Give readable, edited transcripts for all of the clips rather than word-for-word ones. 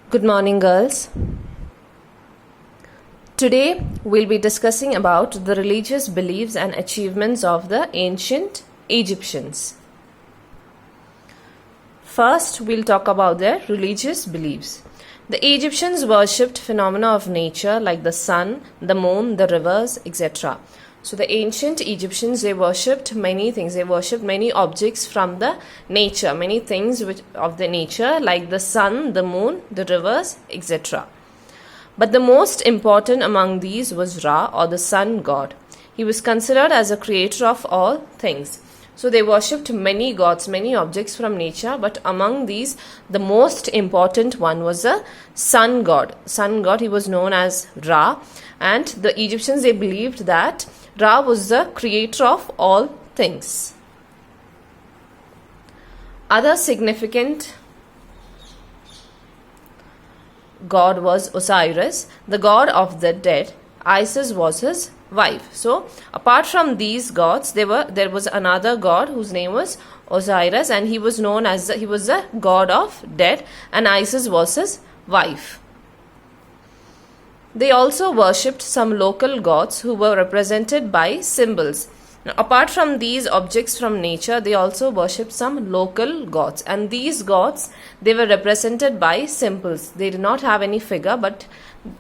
Good morning, girls. Today we'll be discussing about the religious beliefs and achievements of the ancient Egyptians. First, we'll talk about their religious beliefs. The Egyptians worshipped phenomena of nature like the sun, the moon, the rivers, etc. So the ancient Egyptians, they worshipped many things. They worshipped many objects from the nature, many things of the nature like the sun, the moon, the rivers, etc. But the most important among these was Ra, or the sun god. He was considered as a creator of all things. So they worshipped many gods, many objects from nature, but among these, the most important one was the sun god. Sun god, he was known as Ra, and the Egyptians, they believed that Ra was the creator of all things. Other significant god was Osiris, the god of the dead. Isis was his wife. So apart from these gods, there was another god whose name was Osiris, and he was known as he was the god of dead, and Isis was his wife. They also worshipped some local gods who were represented by symbols. Now, apart from these objects from nature, they also worshipped some local gods, and these gods, they were represented by symbols. They did not have any figure, but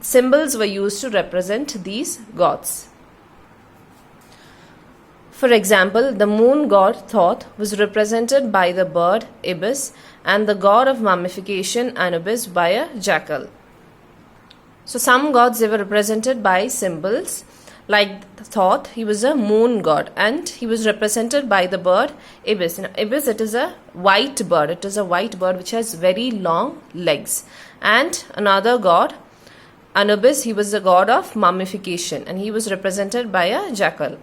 symbols were used to represent these gods. For example, the moon god Thoth was represented by the bird ibis, and the god of mummification Anubis by a jackal. So some gods, they were represented by symbols. Like Thoth, he was a moon god, and he was represented by the bird ibis. Now, ibis, it is a white bird. It is a white bird which has very long legs. And another god, Anubis, he was the god of mummification, and he was represented by a jackal.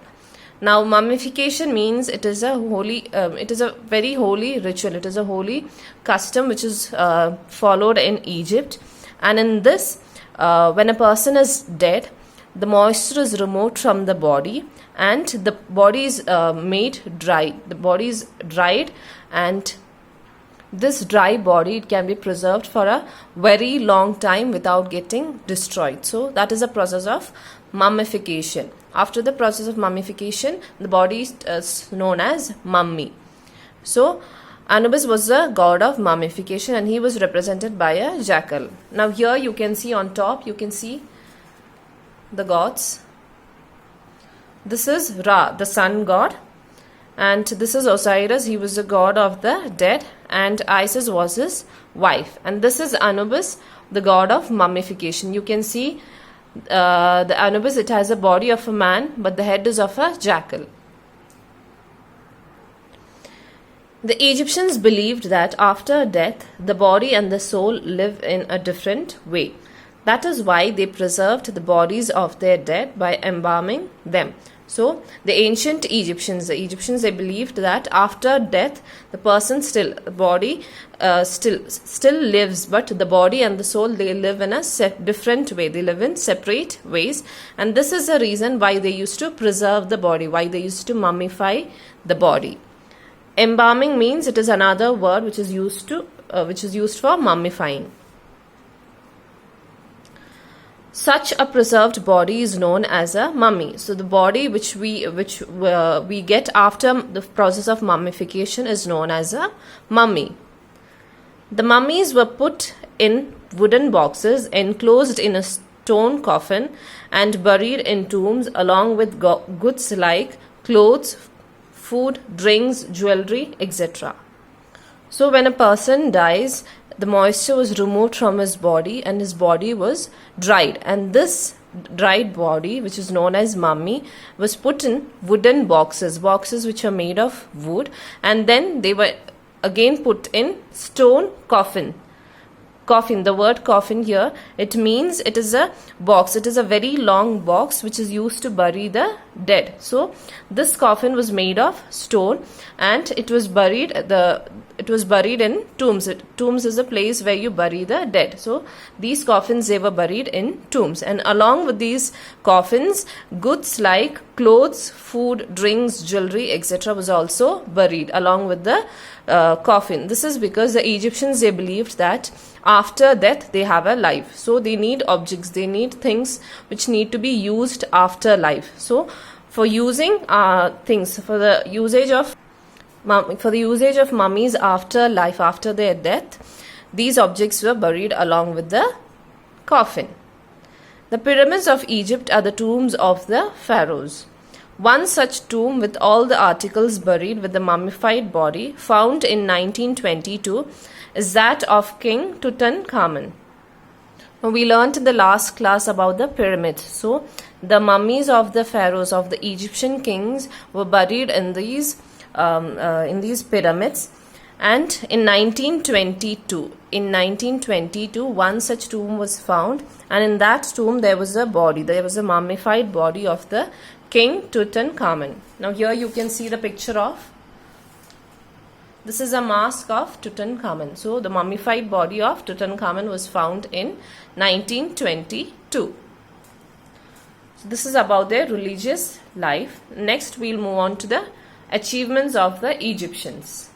Now, mummification means it is a very holy ritual. It is a holy custom which is followed in Egypt. And in this, when a person is dead, the moisture is removed from the body, and the body is made dry. The body is dried, and this dry body, it can be preserved for a very long time without getting destroyed. So that is a process of mummification. After the process of mummification, the body is known as mummy. So Anubis was the god of mummification, and he was represented by a jackal. Now here you can see on top, you can see the gods. This is Ra, the sun god, and this is Osiris. He was the god of the dead, and Isis was his wife. And this is Anubis, the god of mummification. You can see the Anubis, it has a body of a man, but the head is of a jackal. The Egyptians believed that after death, the body and the soul live in a different way. That is why they preserved the bodies of their dead by embalming them. So, the ancient Egyptians, they believed that after death, the person body still lives, but the body and the soul, they live in a different way. They live in separate ways, and this is the reason why they used to preserve the body, why they used to mummify the body. Embalming means it is another word which is used for mummifying. Such a preserved body is known as a mummy. So the body which we get after the process of mummification is known as a mummy. The mummies were put in wooden boxes enclosed in a stone coffin and buried in tombs along with goods like clothes, food, drinks, jewelry, etc. So when a person dies, the moisture was removed from his body and his body was dried, and this dried body, which is known as mummy, was put in wooden boxes which are made of wood, and then they were again put in stone coffin. The word coffin here, it means it is a box. It is a very long box which is used to bury the dead. So this coffin was made of stone, and it was buried in tombs. Tombs is a place where you bury the dead. So these coffins, they were buried in tombs, and along with these coffins, goods like clothes, food, drinks, jewelry, etc. was also buried along with the coffin. This is because the Egyptians, they believed that after death they have a life. So they need objects, they need things which need to be used after life. So for using things, for the usage of mummies after life, after their death, these objects were buried along with the coffin. The pyramids of Egypt are the tombs of the pharaohs. One such tomb with all the articles buried with the mummified body found in 1922 is that of King Tutankhamun. Now, we learnt in the last class about the pyramids. So the mummies of the pharaohs, of the Egyptian kings, were buried in these pyramids. And in 1922, one such tomb was found, and in that tomb there was a mummified body of the King Tutankhamun. Now here you can see the picture of, this is a mask of Tutankhamun. So the mummified body of Tutankhamun was found in 1922. So this is about their religious life. Next we'll move on to the achievements of the Egyptians.